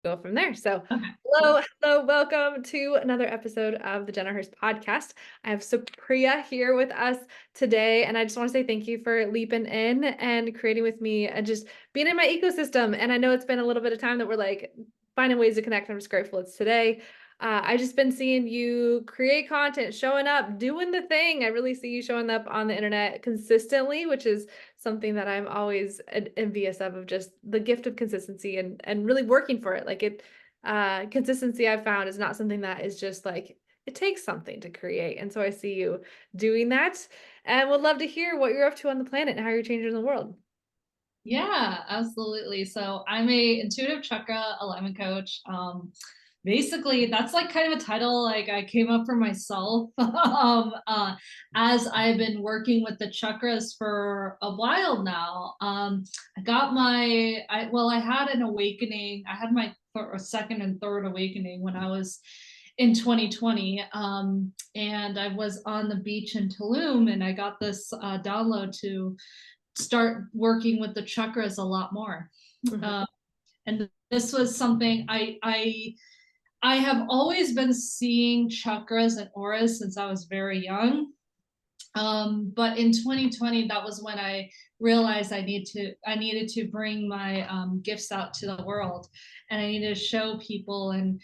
go from there. So, Okay, hello, cool. hello, welcome to another episode of the Jenna Hurst podcast. I have Supriya here with us today, and I just want to say thank you for leaping in and creating with me and just being in my ecosystem. And I know it's been a little bit of time that we're like finding ways to connect. I'm just grateful it's today. I just been seeing you create content, showing up, doing the thing. I really see you showing up on the internet consistently, which is something that I'm always envious of just the gift of consistency and really working for it. Like consistency I've found is not something that is just like it takes something to create. And so I see you doing that and would love to hear what you're up to on the planet and how you're changing the world. Yeah, absolutely. So I'm a intuitive chakra alignment coach. Basically, that's like kind of a title like I came up for myself as I've been working with the chakras for a while now. I got I had an awakening. I had my second and third awakening when I was in 2020, and I was on the beach in Tulum, and I got this download to start working with the chakras a lot more. Mhm. Uh, and this was something I have always been seeing chakras and auras since I was very young. But in 2020, that was when I realized I needed to bring my gifts out to the world, and I needed to show people and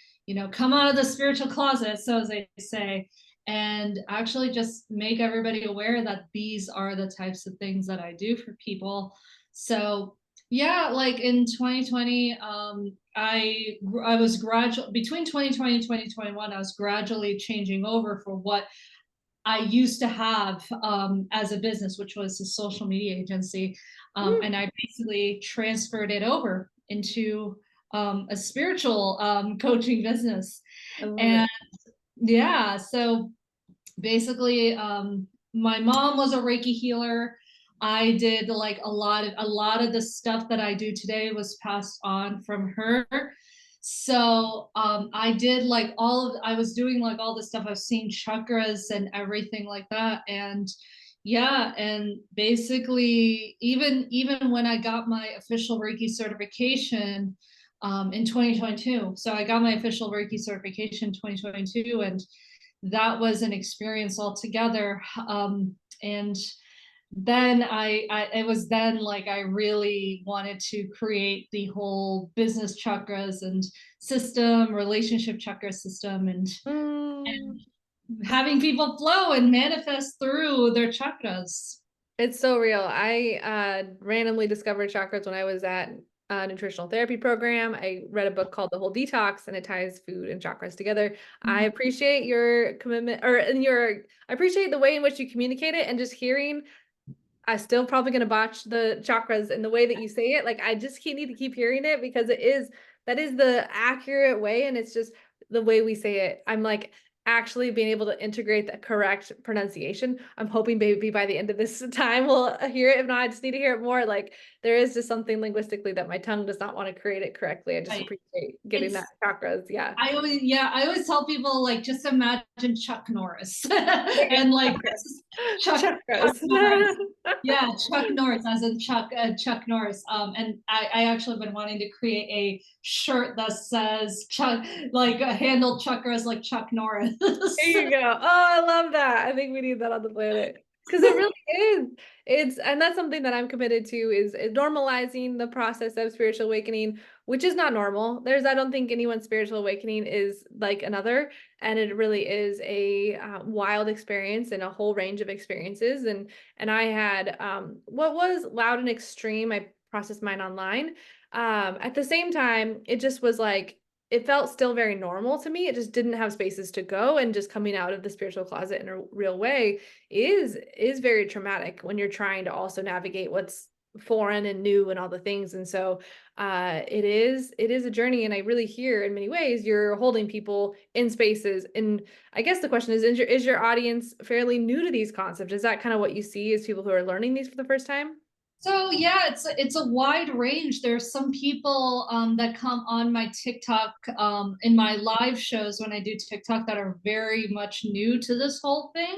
come out of the spiritual closet, so as they say, and actually just make everybody aware that these are the types of things that I do for people. So yeah, like in 2020, I was gradual between 2020 and 2021. I was gradually changing over for what I used to have as a business, which was a social media agency. And I basically transferred it over into a spiritual coaching business. I love And it. yeah, so basically, my mom was a Reiki healer. I did like a lot of the stuff that I do today was passed on from her. So I did like I was doing like all the stuff. I've seen chakras and everything like that. And yeah, and basically even when I got my official Reiki certification in 2022. So I got my official Reiki certification in 2022, and that was an experience altogether. And then it was then like I really wanted to create the whole business chakras and system, relationship chakra system, Mm. and having people flow and manifest through their chakras. It's so real. I randomly discovered chakras when I was at a nutritional therapy program. I read a book called The Whole Detox, and it ties food and chakras together. I appreciate your commitment I appreciate the way in which you communicate it and just hearing. I still probably gonna botch the chakras in the way that you say it. Like I just need to keep hearing it because that is the accurate way, and it's just the way we say it. I'm like actually being able to integrate the correct pronunciation. I'm hoping maybe by the end of this time we'll hear it. If not, I just need to hear it more. Like there is just something linguistically that my tongue does not want to create it correctly. I just Right. appreciate getting that It's chakras. Yeah. I always tell people like just imagine Chuck Norris There you and like go. this is Chuck Chakras. Norris. Yeah, Chuck Norris, as in Chuck Norris. And I actually been wanting to create a shirt that says Chuck, like handle chakras like Chuck Norris. There you go. Oh, I love that. I think we need that on the planet because it really is. And that's something that I'm committed to is normalizing the process of spiritual awakening, which is not normal. I don't think anyone's spiritual awakening is like another, and it really is a wild experience and a whole range of experiences. And I had what was loud and extreme. I processed mine online. At the same time, it just was like it felt still very normal to me. It just didn't have spaces to go, and just coming out of the spiritual closet in a real way is very traumatic when you're trying to also navigate what's foreign and new and all the things. And so it is a journey, and I really hear in many ways you're holding people in spaces. And I guess the question is your audience fairly new to these concepts? Is that kind of what you see as people who are learning these for the first time? So yeah, it's a wide range. There's some people that come on my TikTok in my live shows when I do TikTok that are very much new to this whole thing.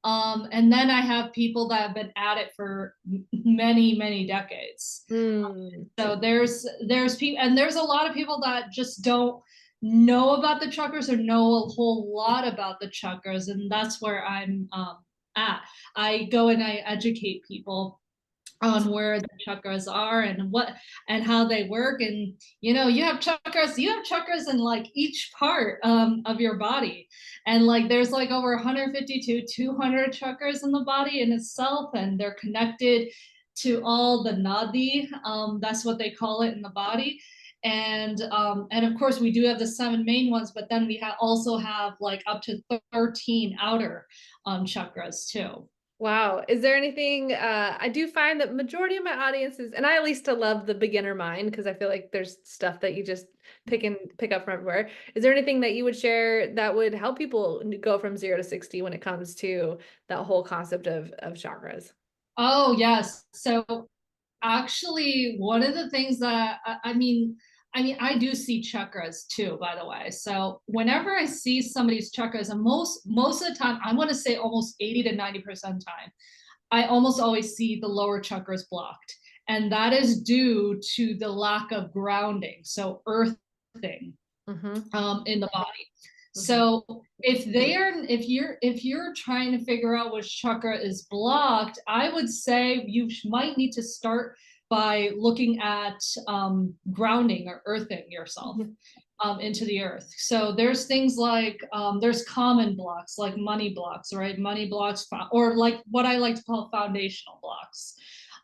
And then I have people that have been at it for many, many decades. Mm. So there's people, and there's a lot of people that just don't know about the chakras or know a whole lot about the chakras, and that's where I'm at. I go and I educate people on where the chakras are and what and how they work. And you have chakras in like each part of your body, and like there's like over 150 to 200 chakras in the body in itself, and they're connected to all the nadi, that's what they call it in the body. And of course we do have the 7 main ones, but then we also have like up to 13 outer chakras too. Wow. Is there anything I do find that majority of my audiences, and I at least to love the beginner mind because I feel like there's stuff that you just pick up from everywhere. Is there anything that you would share that would help people go from 0 to 60 when it comes to that whole concept of chakras? Oh yes. So actually, one of the things that I do see chakras too, by the way. So whenever I see somebody's chakras, and most of the time, I want to say almost 80 to 90% of the time, I almost always see the lower chakras blocked. And that is due to the lack of grounding, so earthing Mm-hmm. in the body. Mm-hmm. So if you're trying to figure out which chakra is blocked, I would say you might need to start by looking at grounding or earthing yourself into the earth. So there's things like there's common blocks like money blocks, right? Money blocks, or like what I like to call foundational blocks,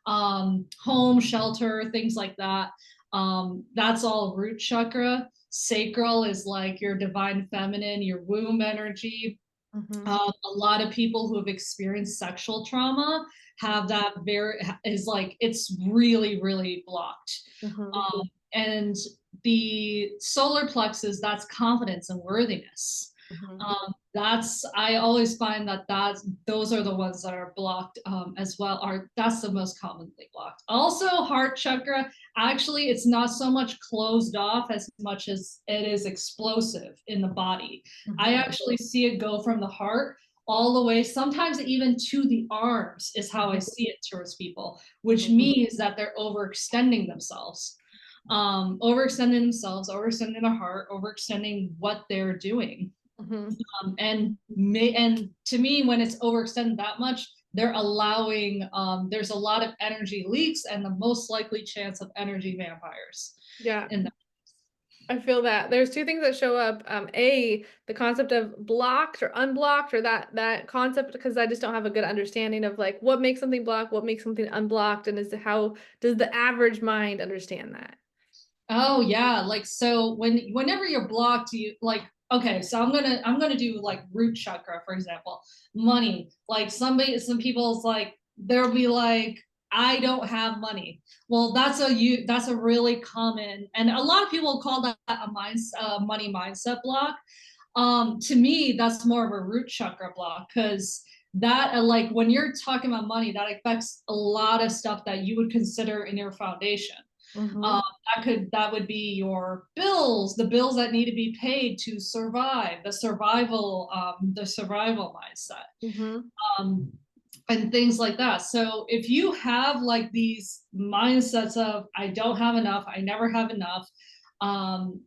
home, shelter, things like that. That's all root chakra. Sacral is like your divine feminine, your womb energy. Mm-hmm. A lot of people who have experienced sexual trauma have that is like it's really, really blocked. Mm-hmm. And the solar plexus, that's confidence and worthiness. Mm-hmm. That's I always find that those are the ones that are blocked as well. That's the most commonly blocked. Also, heart chakra. Actually, it's not so much closed off as much as it is explosive in the body. I Mm-hmm. actually see it go from the heart all the way, sometimes even to the arms, is how I see it towards people, which Mm-hmm. means that they're overextending themselves. Overextending their heart, overextending what they're doing. Mm-hmm. And to me, when it's overextended that much, they're allowing there's a lot of energy leaks and the most likely chance of energy vampires Yeah. in that. I feel that there's two things that show up. The concept of blocked or unblocked, or that concept, because I just don't have a good understanding of like what makes something blocked, what makes something unblocked, and how does the average mind understand that? Oh yeah, like so whenever you're blocked, you like okay, so I'm gonna do like root chakra, for example. Money. Like some people's like they'll be like, I don't have money. Well, that's a really common, and a lot of people call that money mindset block. To me, that's more of a root chakra block because that like when you're talking about money, that affects a lot of stuff that you would consider in your foundation. Mm-hmm. Um, that would be your bills, the bills that need to be paid to survive, the survival mindset, Mm-hmm. um, and things like that. So if you have like these mindsets of I don't have enough, I never have enough, um,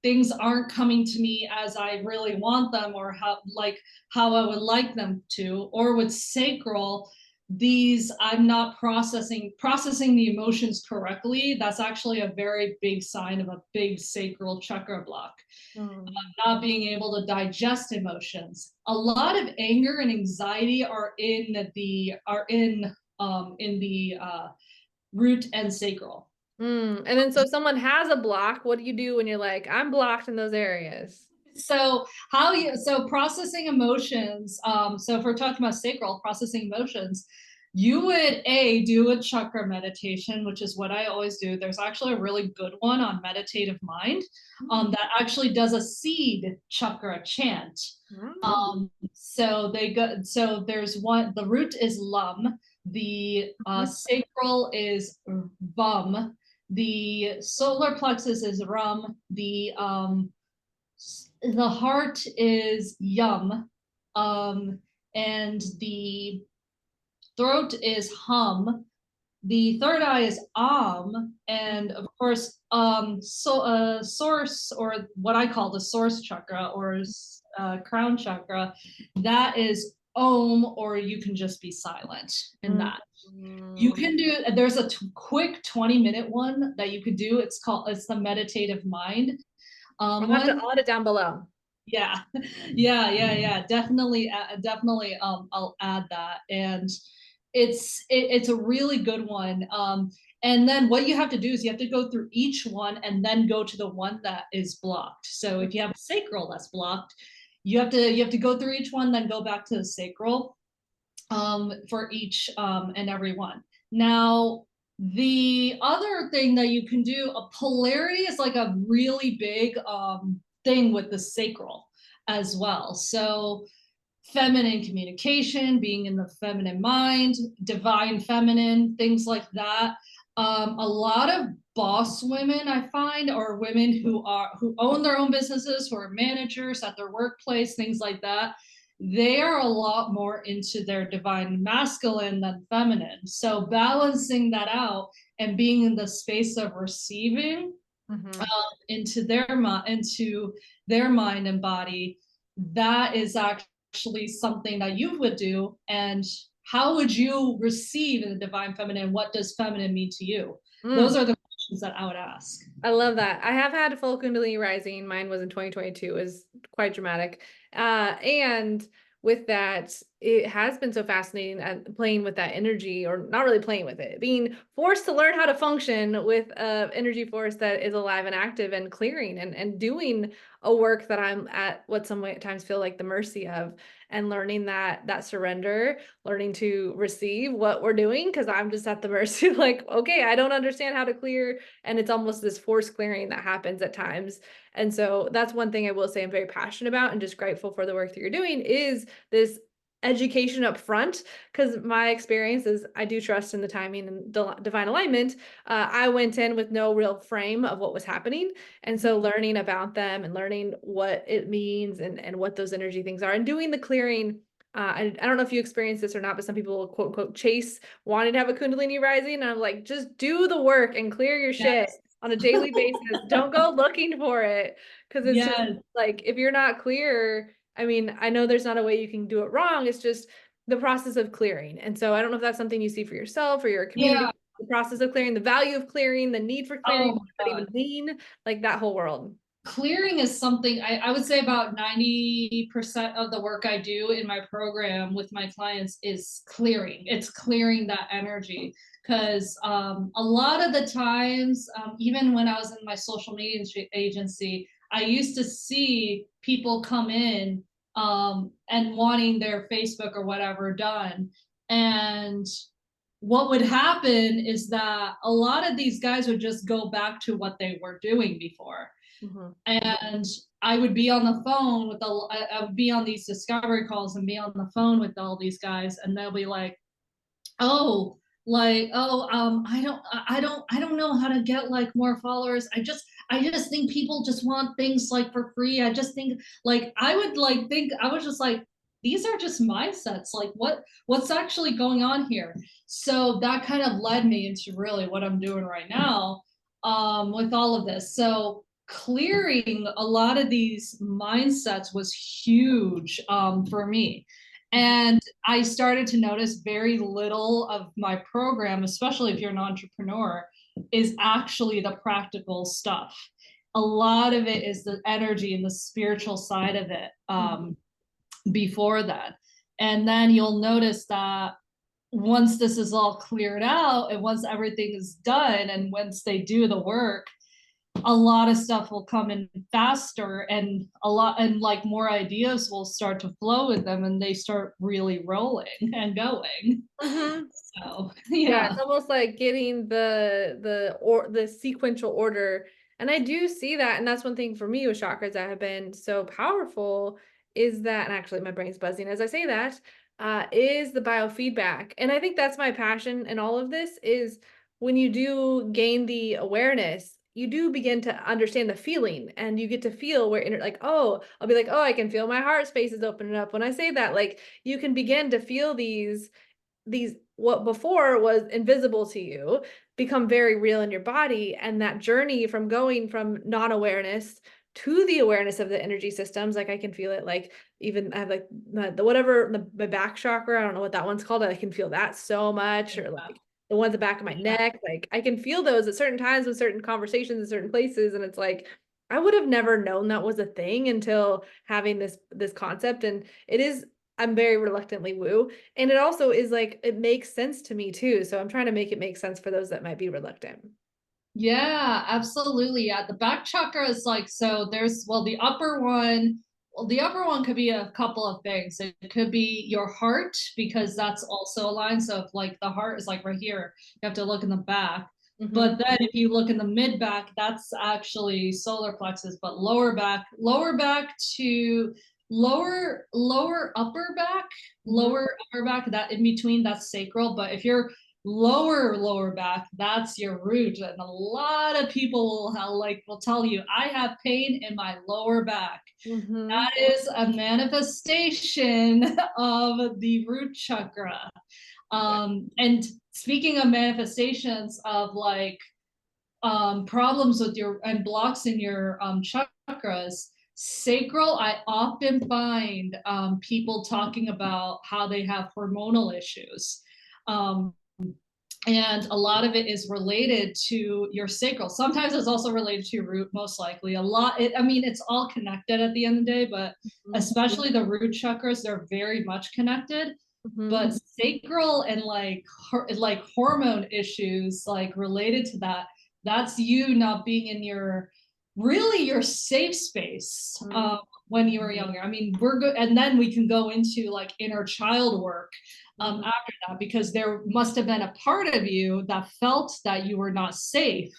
things aren't coming to me as I really want them or how I would like them to, or with sacral, these I'm not processing the emotions correctly. That's actually a very big sign of a big sacral chakra block. Mm-hmm. Not being able to digest emotions. A lot of anger and anxiety are in the root and sacral. And then so if someone has a block, what do you do when you're like, I'm blocked in those areas? So processing emotions, so if we're talking about sacral processing emotions, you would do a chakra meditation, which is what I always do. There's actually a really good one on Meditative Mind, that actually does a seed chakra chant. So there's one, the root is lum, the sacral is vum, the solar plexus is rum, the heart is yum. and the throat is hum. The third eye is and of course, source, or what I call the source chakra, or crown chakra, that is om, or you can just be silent in that. You can do, there's a quick 20-minute one that you could do. It's the meditative mind one. I'll add it down below. Yeah, yeah. Definitely, definitely. I'll add that, and it's a really good one. And then what you have to do is you have to go through each one and then go to the one that is blocked. So if you have a sacral that's blocked, you have to go through each one, then go back to the sacral, for each and every one. Now, the other thing that you can do, a polarity is like a really big thing with the sacral as well. So feminine communication, being in the feminine mind, divine feminine, things like that. A lot of boss women I find are women who own their own businesses, who are managers at their workplace, things like that. They are a lot more into their divine masculine than feminine. So balancing that out and being in the space of receiving, into their mind and body, that is actually something that you would do. And how would you receive in the divine feminine? What does feminine mean to you? Those are the questions that I would ask. I love that. I have had full Kundalini rising. Mine was in 2022. It was quite dramatic. And with that, it has been so fascinating at playing with that energy, or not really playing with it, being forced to learn how to function with energy force that is alive and active, and clearing and doing a work that I'm at what sometimes feel like the mercy of, and learning that surrender, learning to receive what we're doing, because I'm just at the mercy of like, okay, I don't understand how to clear, and it's almost this force clearing that happens at times. And so that's one thing I will say I'm very passionate about, and just grateful for the work that you're doing, is this education up front, because my experience is I do trust in the timing and divine alignment. I went in with no real frame of what was happening, and so learning about them and learning what it means, and what those energy things are, and doing the clearing. I don't know if you experience this or not, but some people will quote unquote chase wanting to have a Kundalini rising, and I'm like, just do the work and clear your shit Yes. on a daily basis. Don't go looking for it, because it's just Yes. like, if you're not clear, I mean, I know there's not a way you can do it wrong. It's just the process of clearing. And so I don't know if that's something you see for yourself or your community, Yeah. the process of clearing, the value of clearing, the need for clearing, Oh what my that God. even mean, like that whole world. Clearing is something I would say about 90% of the work I do in my program with my clients is clearing. It's clearing that energy. Because a lot of the times, even when I was in my social media agency, I used to see people come in and wanting their Facebook or whatever done. And what would happen is that a lot of these guys would just go back to what they were doing before. And I would be on the phone with I would be on these discovery calls and be on the phone with all these guys, and they'll be like, oh, I don't know how to get like more followers. I just think people just want things like for free. I just think like I would like think I was just like, these are just mindsets. Like what's actually going on here? So that kind of led me into really what I'm doing right now, with all of this. So clearing a lot of these mindsets was huge, for me. And I started to notice very little of my program, especially if you're an entrepreneur, is actually the practical stuff. A lot of it is the energy and the spiritual side of it, before that. And then you'll notice that once this is all cleared out, and once everything is done, and once they do the work, a lot of stuff will come in faster, and like more ideas will start to flow with them, and they start really rolling and going. So Yeah, yeah. it's almost like getting the sequential order. And I do see that. And that's one thing for me with chakras that have been so powerful, is that, and actually my brain's buzzing as I say that, is the biofeedback. And I think that's my passion in all of this, is when you do gain the awareness, you do begin to understand the feeling, and you get to feel where like, oh, I'll be like, oh, I can feel my heart space is opening up when I say that. Like you can begin to feel these what before was invisible to you become very real in your body, and that journey from going from non-awareness to the awareness of the energy systems, like I can feel it, like even I have like the whatever my back chakra, I don't know what that one's called, I can feel that so much, or Yeah. like the ones at the back of my Yeah. neck, like I can feel those at certain times with certain conversations in certain places, and it's like I would have never known that was a thing until having this concept. And it is, I'm very reluctantly woo. And it also is like, it makes sense to me too. So I'm trying to make it make sense for those that might be reluctant. Yeah, absolutely. Yeah, the back chakra is like, so there's, well, the upper one, well, the upper one could be a couple of things. It could be your heart, because that's also aligned. So if like the heart is like right here, you have to look in the back. Mm-hmm. But then if you look in the mid back, that's actually solar plexus. But lower back to lower upper back, Mm-hmm. lower upper back, that in between, that's sacral. But if you're lower back, that's your root. And a lot of people will have, like, will tell you, I have pain in my lower back. Mm-hmm. That is a manifestation of the root chakra. Yeah. And speaking of manifestations of like problems with your and blocks in your chakras, sacral, I often find people talking about how they have hormonal issues. Um, and a lot of it is related to your sacral. Sometimes it's also related to your root, most likely. I mean, it's all connected at the end of the day, but especially the root chakras, they're very much connected. Mm-hmm. But sacral and like hormone issues like related to that, that's you not being in your really your safe space Mm-hmm. when you were younger. I mean, we're good, and then we can go into like inner child work Mm-hmm. after that, because there must have been a part of you that felt that you were not safe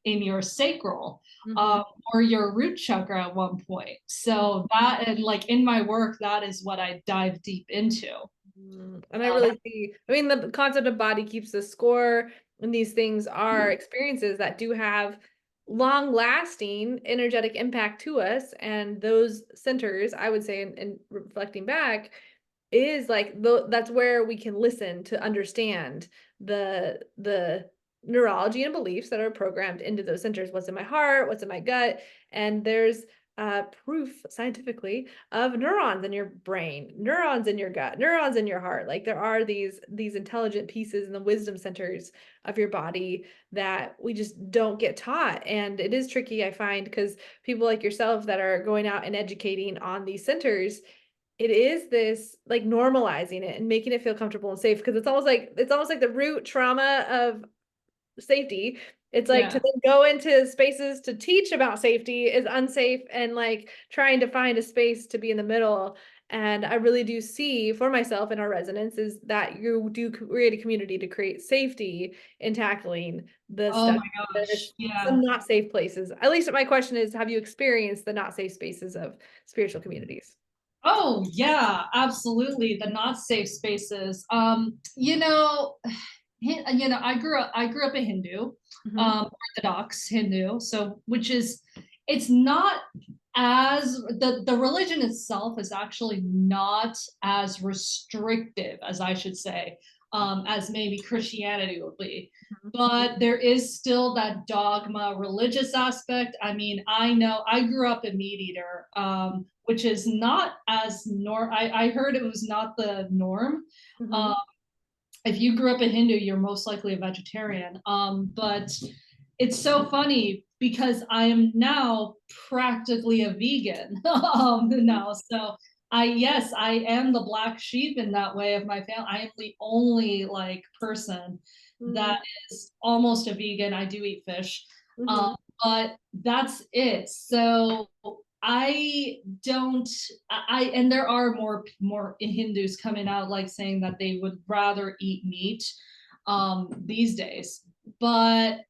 in your sacral Mm-hmm. um, or your root chakra at one point. So that, and like in my work, that is what I dive deep into. And I really see, I mean, the concept of body keeps the score, and these things are experiences that do have long lasting energetic impact to us. And those centers, I would say, in reflecting back, is like that's where we can listen to understand the neurology and beliefs that are programmed into those centers. What's in my heart, what's in my gut, and there's proof scientifically of neurons in your brain, neurons in your gut, neurons in your heart. Like there are these intelligent pieces in the wisdom centers of your body that we just don't get taught. And it is tricky, I find, because people like yourself that are going out and educating on these centers, it is this like normalizing it and making it feel comfortable and safe, because it's almost like the root trauma of safety. It's like to Yeah. then go into spaces to teach about safety is unsafe, and like trying to find a space to be in the middle. And I really do see for myself in our residents is that you do create a community to create safety in tackling the Oh stuff. my There's gosh. Yeah. some not safe places. At least my question is, have you experienced the not safe spaces of spiritual communities? Oh yeah, absolutely. The not safe spaces. I grew up a Hindu, Mm-hmm. Orthodox Hindu. So which is, it's not as the religion itself is actually not as restrictive as I should say, as maybe Christianity would be. But there is still that dogma religious aspect. I mean, I know I grew up a meat eater, which is not as I heard it was not the norm. Mm-hmm. Um, if you grew up a Hindu, you're most likely a vegetarian. But it's so funny because I am now practically a vegan now. So yes, I am the black sheep in that way of my family. I am the only like person Mm-hmm. that is almost a vegan. I do eat fish, Mm-hmm. but that's it. So I don't and there are more Hindus coming out like saying that they would rather eat meat these days. But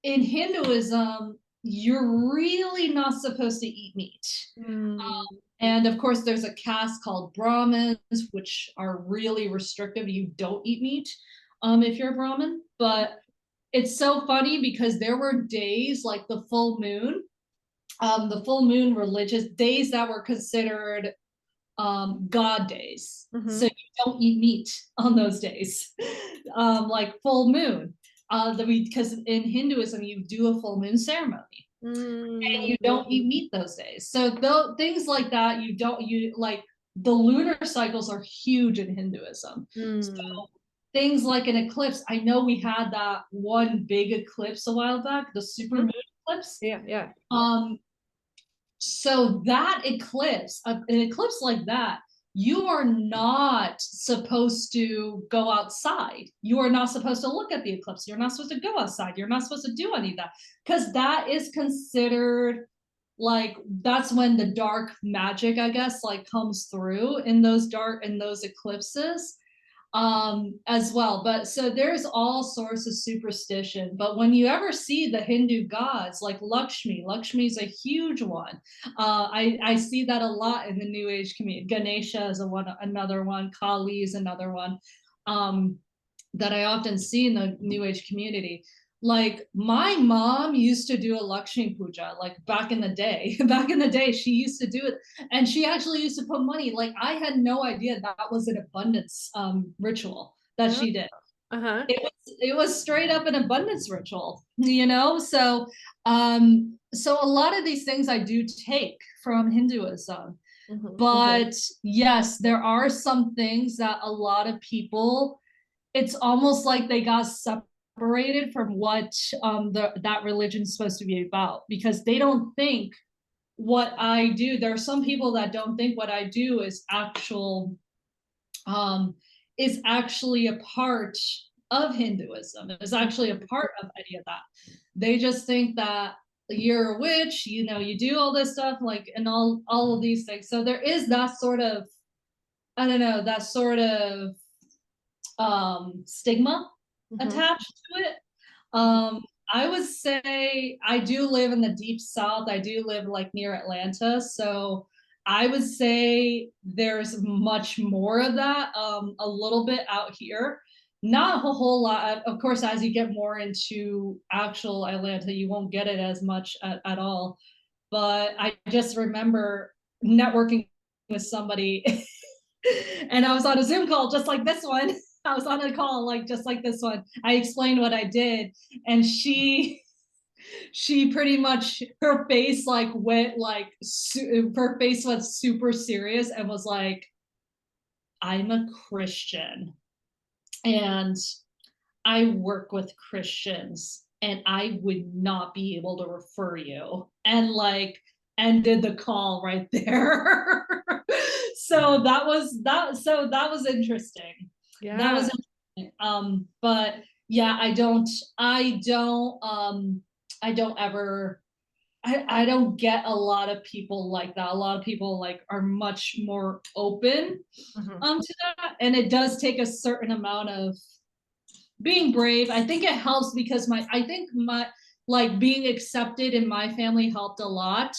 in Hinduism, you're really not supposed to eat meat. Mm-hmm. And of course, there's a caste called Brahmins, which are really restrictive. You don't eat meat if you're a Brahmin. But it's so funny because there were days like the full moon religious days that were considered God days. So Mm-hmm. you don't eat meat on those days, like full moon. Because in Hinduism, you do a full moon ceremony and you Mm-hmm. don't eat meat those days. So things like that, you like the lunar cycles are huge in Hinduism. Mm. So things like an eclipse, I know we had that one big eclipse a while back, the super Mhm. moon eclipse. Yeah, yeah. Um, so that eclipse, an eclipse like that, you are not supposed to go outside. You are not supposed to look at the eclipse. You're not supposed to go outside. You're not supposed to do any of that because that is considered like that's when the dark magic, I guess, like comes through in those eclipses as well. But so there's all sorts of superstition, but when you ever see the Hindu gods like Lakshmi's a huge one. I see that a lot in the new age community. Ganesha is another one. Kali is another one that I often see in the new age community. Like my mom used to do a Lakshmi puja, like back in the day. Back in the day, she used to do it, and she actually used to put money. Like I had no idea that was an abundance ritual that Oh, she did. uh-huh. It was straight up an abundance ritual, you know. So a lot of these things I do take from Hinduism, Mm-hmm. but yes, there are some things that a lot of people, it's almost like they got separated from what that religion's supposed to be about because they don't think what I do. There are some people that don't think what I do um, is actually a part of Hinduism. Is actually a part of any of that. They just think that you're a witch, you know, you do all this stuff, like, and all of these things. So there is that sort of, I don't know, that sort of stigma Mm-hmm. attached to it. Um, I would say I do live in the deep south. I do live like near Atlanta, so I would say there's much more of that. A little bit out here, not a whole lot. Of course, as you get more into actual Atlanta, you won't get it as much at all. But I just remember networking with somebody and I was on a Zoom call just like this one. I was on a call like just like this one. I explained what I did, and she pretty much her face like went like her face went super serious and was like, "I'm a Christian and I work with Christians and I would not be able to refer you." And like ended the call right there. So that was interesting. That Yeah. was interesting. But yeah, I don't ever I don't get a lot of people like that. A lot of people like are much more open Mm-hmm. to that. And it does take a certain amount of being brave. I think it helps because I think my like being accepted in my family helped a lot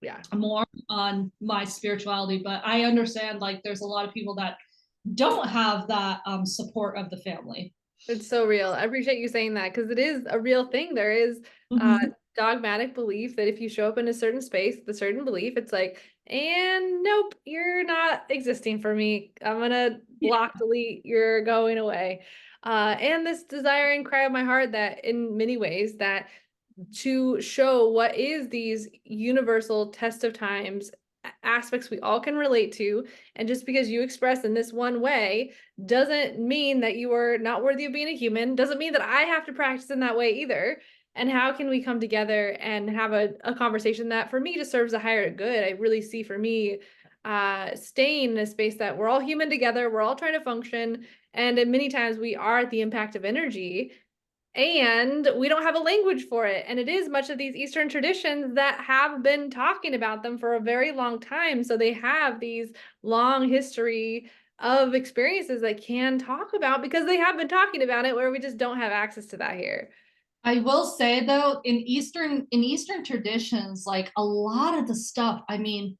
Yeah. more on my spirituality. But I understand like there's a lot of people that don't have that support of the family. It's so real. I appreciate you saying that because it is a real thing. There is Mhm. dogmatic belief that if you show up in a certain space with a certain belief, it's like, and nope, you're not existing for me. I'm gonna block, delete, you're going away. And this desire and cry of my heart that in many ways that to show what is these universal test of times aspects we all can relate to, and just because you express in this one way doesn't mean that you are not worthy of being a human, doesn't mean that I have to practice in that way either. And how can we come together and have a conversation that for me just serves a higher good? I really see for me staying in a space that we're all human together, we're all trying to function, and many times we are at the impact of energy and we don't have a language for it. And it is much of these Eastern traditions that have been talking about them for a very long time. So they have these long history of experiences that can talk about because they have been talking about it where we just don't have access to that here. I will say though, in Eastern traditions, like a lot of the stuff, I mean,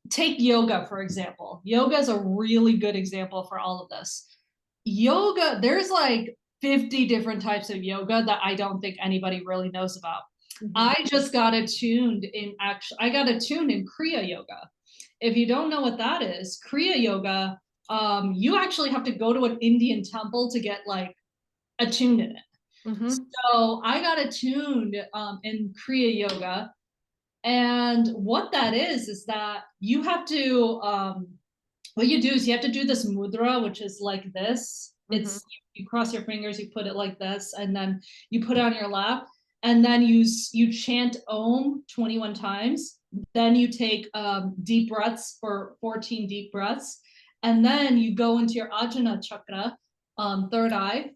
take yoga for example. Yoga is a really good example for all of this. Yoga, there's like 50 different types of yoga that I don't think anybody really knows about. Mhm. I just got attuned in I got attuned in Kriya Yoga. If you don't know what that is, Kriya Yoga, you actually have to go to an Indian temple to get like attuned in it. Mhm. So I got attuned in Kriya Yoga. And what that is that you have to, what you do is you have to do this mudra, which is like this. Mhm. It's, you cross your fingers, you put it like this, and then you put it on your lap, and then you chant Om 21 times. Then you take deep breaths for 14 deep breaths, and then you go into your Ajna chakra, third eye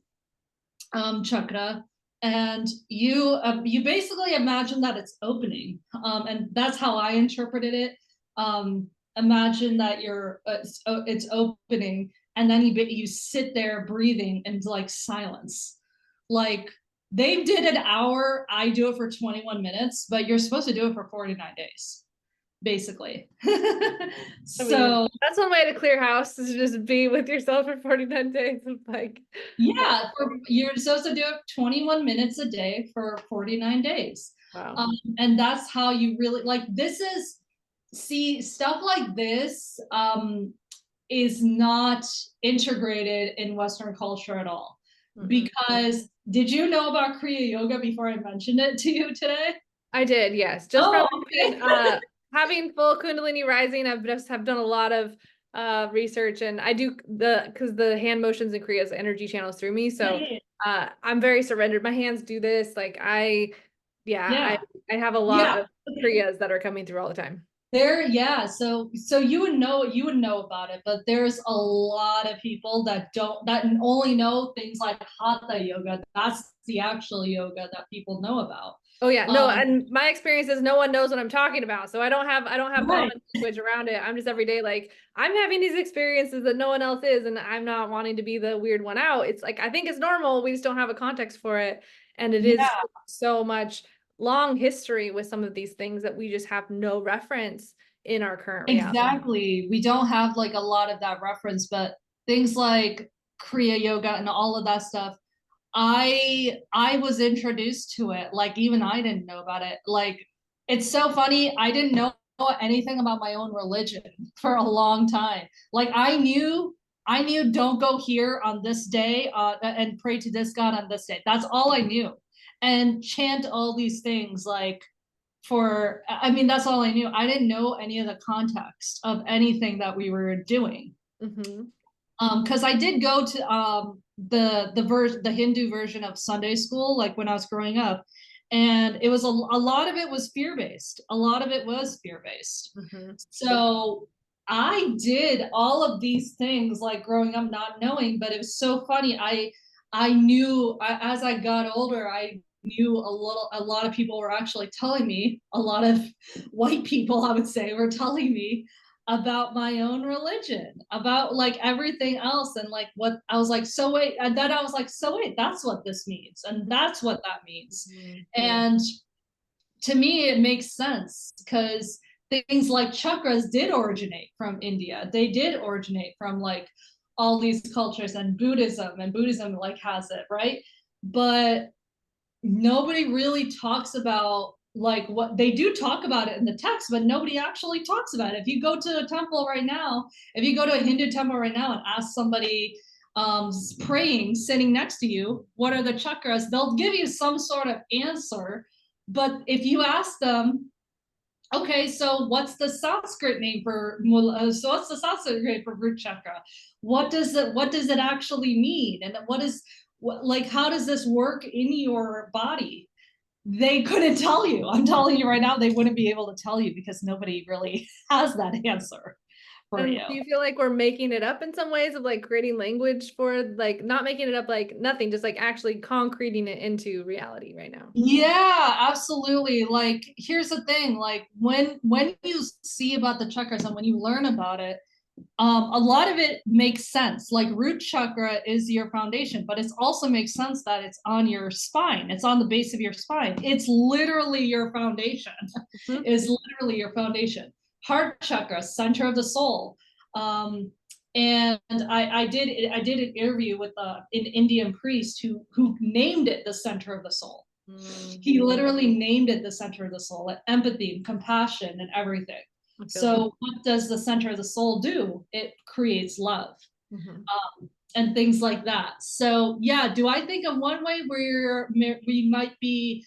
chakra, and you basically imagine that it's opening, and that's how I interpreted it. Imagine that it's opening, and then you sit there breathing into like silence. Like they did an hour, I do it for 21 minutes, but you're supposed to do it for 49 days, basically. I mean, So that's one way to clear house is just be with yourself for 49 days. It's like, yeah, you're supposed to do it 21 minutes a day for 49 days. wow. And that's how you really like this is see stuff like this is not integrated in Western culture at all. Mm-mm. Because did you know about Kriya Yoga before I mentioned it to you today? I did, yes. Just from Oh, okay. having full Kundalini rising, I've just have done a lot of research, and I do because the hand motions and Kriya's energy channels through me. Yeah, So yeah, I'm very surrendered. My hands do this. Like yeah. I have a lot Yeah. of Kriyas that are coming through all the time. There, yeah. So you would know about it, but there's a lot of people that don't that only know things like hatha yoga. That's the actual yoga that people know about. Oh yeah, no, Um, and my experience is no one knows what I'm talking about. So I don't have right. common language around it. I'm just every day like I'm having these experiences that no one else is, and I'm not wanting to be the weird one out. It's like I think it's normal. We just don't have a context for it. And it is Yeah, so much long history with some of these things that we just have no reference in our current reality. exactly. We don't have like a lot of that reference, but things like Kriya yoga and all of that stuff, I was introduced to it. Like even I didn't know about it. Like it's so funny. I didn't know anything about my own religion for a long time. Like I knew don't go here on this day and pray to this God on this day. That's all I knew. And chant all these things like for I mean that's all I knew. I didn't know any of the context of anything that we were doing. Hmm. Because I did go to the Hindu version of Sunday school, like when I was growing up, and it was a lot of it was fear based. A lot of it was fear based. Hmm. So I did all of these things like growing up, not knowing, but it was so funny. I knew as I got older, I knew a lot of people were actually telling me, a lot of white people I would say were telling me about my own religion, about like everything else. And like what I was like, so wait, and then I was like, so wait, that's what this means. And that's what that means. Yeah. And to me, it makes sense because things like chakras did originate from India. They did originate from like all these cultures and Buddhism like has it, right? But nobody really talks about like what they do talk about it in the text, but nobody actually talks about it. If you go to a temple right now, if you go to a Hindu temple right now and ask somebody praying sitting next to you, what are the chakras? They'll give you some sort of answer. But if you ask them, okay, so what's the Sanskrit name for so what's the Sanskrit name for root chakra? What does it actually mean? And what is like how does this work in your body? They couldn't tell you. I'm telling you right now, they wouldn't be able to tell you because nobody really has that answer for And you. do you feel like we're making it up in some ways of like creating language for like not making it up like nothing, just like actually concreting it into reality right now? Yeah, absolutely. Like here's the thing, like when you see about the chakras and when you learn about it, a lot of it makes sense. Like root chakra is your foundation, but it also makes sense that it's on your spine. It's on the base of your spine. It's literally your foundation. Mhm. Is literally your foundation. Heart chakra, center of the soul. Um, And I did an interview with an Indian priest who named it the center of the soul. Mm, He literally named it the center of the soul, like empathy and compassion and everything. I feel that. So what does the center of the soul do? It creates love, Mhm. and things like that. So yeah, do I think of one way where we might be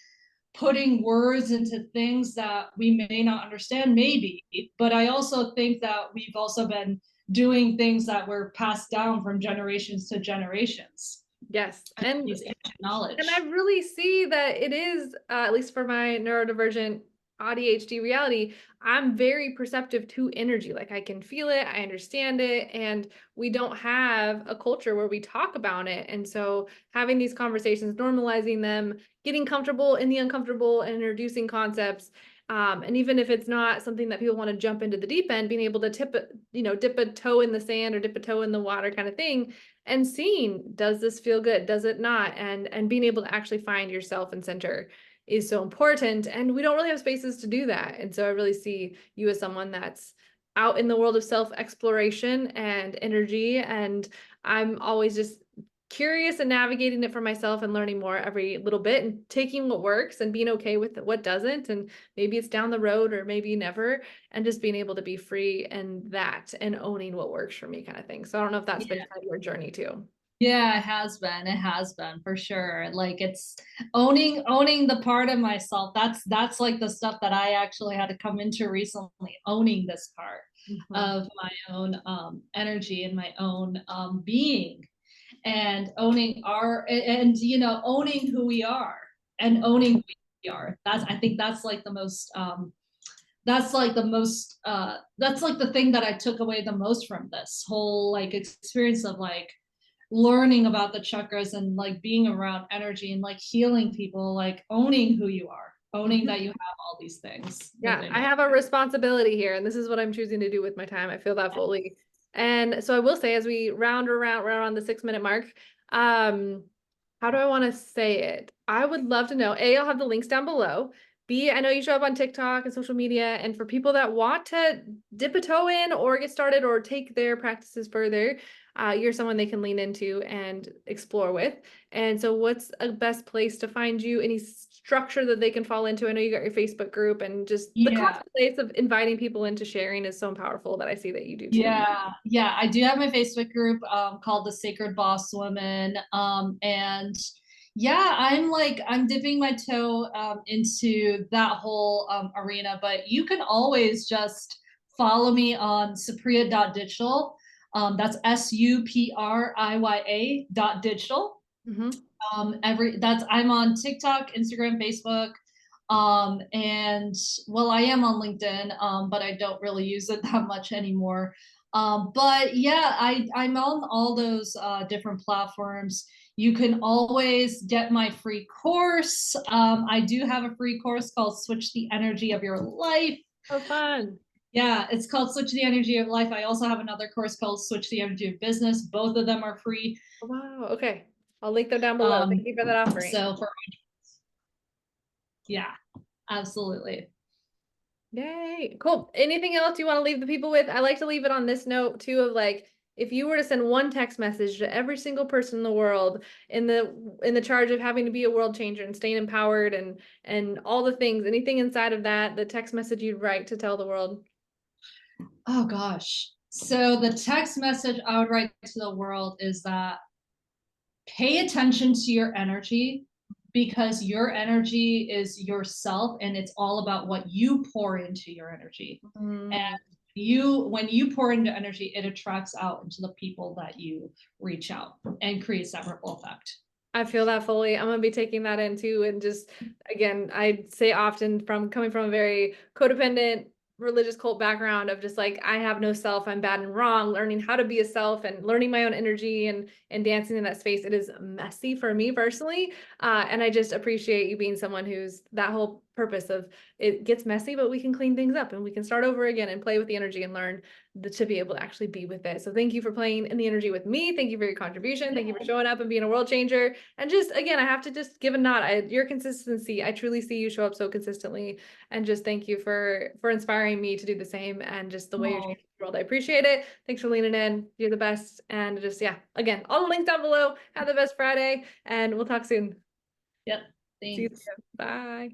putting words into things that we may not understand? Maybe, but I also think that we've also been doing things that were passed down from generations to generations. Yes. And These ancient I knowledge. really see that it is, at least for my neurodivergent ADHD reality, I'm very perceptive to energy. Like I can feel it, I understand it, and we don't have a culture where we talk about it. And so having these conversations, normalizing them, getting comfortable in the uncomfortable and introducing concepts. And even if it's not something that people want to jump into the deep end, being able to dip a toe in the sand or dip a toe in the water kind of thing, and seeing, does this feel good, does it not, and being able to actually find yourself and center is so important, and we don't really have spaces to do that. And so I really see you as someone that's out in the world of self exploration and energy, and I'm always just curious and navigating it for myself and learning more every little bit and taking what works and being okay with what doesn't, and maybe it's down the road or maybe never, and just being able to be free and that and owning what works for me kind of thing. So I don't know if that's been Yeah. kind of your journey too. Yeah, it has been. It has been for sure. Like it's owning the part of myself. That's like the stuff that I actually had to come into recently, owning this part Mhm. of my own energy and my own being, and owning our and owning who we are and owning who we are. That's I think that's like the thing that I took away the most from this whole like experience of like learning about the chakras and like being around energy and like healing people, like owning who you are, owning Mhm. that you have all these things Yeah, within I you. have a responsibility here, and this is what I'm choosing to do with my time. I feel that fully. And so I will say, as we we're around the 6 minute mark. Um, how do I want to say it? I would love to know. A, I'll have the links down below. B, I know you show up on TikTok and social media, and for people that want to dip a toe in or get started or take their practices further, you're someone they can lean into and explore with. And so what's a best place to find you? Any structure that they can fall into? I know you got your Facebook group, and just the Yeah. constant place of inviting people into sharing is so powerful that I see that you do too. Yeah, I do have my Facebook group called the Sacred Boss Woman. And yeah, I'm dipping my toe into that whole arena, but you can always just follow me on supriya.digital. That's SUPRIYA.digital. Hmm. Every that's I'm on TikTok, Instagram, Facebook, and well, I am on LinkedIn, but I don't really use it that much anymore. But yeah, I'm on all those different platforms. You can always get my free course. I do have a free course called Switch the Energy of Your Life. So fun. Yeah, it's called Switch the Energy of Life. I also have another course called Switch the Energy of Business. Both of them are free. Wow. Okay. I'll link them down below. Um, Thank you for that offering. so for yeah, absolutely. Yay. Cool. Anything else you want to leave the people with? I like to leave it on this note too of like, if you were to send one text message to every single person in the world in the charge of having to be a world changer and staying empowered and all the things, anything inside of that, the text message you'd write to tell the world. Oh gosh. So the text message I would write to the world is that pay attention to your energy, because your energy is yourself and it's all about what you pour into your energy. And Mm. when you pour into energy, it attracts out into the people that you reach out and creates that ripple effect. I feel that fully. I'm gonna be taking that in too. And just again, I say often, from coming from a very codependent religious cult background of just like, I have no self, I'm bad and wrong, learning how to be a self and learning my own energy and dancing in that space. It is messy for me personally. And I just appreciate you being someone who's that whole purpose of, it gets messy, but we can clean things up and we can start over again and play with the energy and learn to be able to actually be with it. So thank you for playing in the energy with me. Thank you for your contribution. Thank you for showing up and being a world changer. And just again, I have to just give a nod. Your consistency, I truly see you show up so consistently. And just thank you for inspiring me to do the same, and just the way you're Oh, changing world. I appreciate it. Thanks for leaning in. You're the best. And just, yeah, again, all the links down below. Have the best Friday, and we'll talk soon. Yep. See you Thanks. soon. Bye.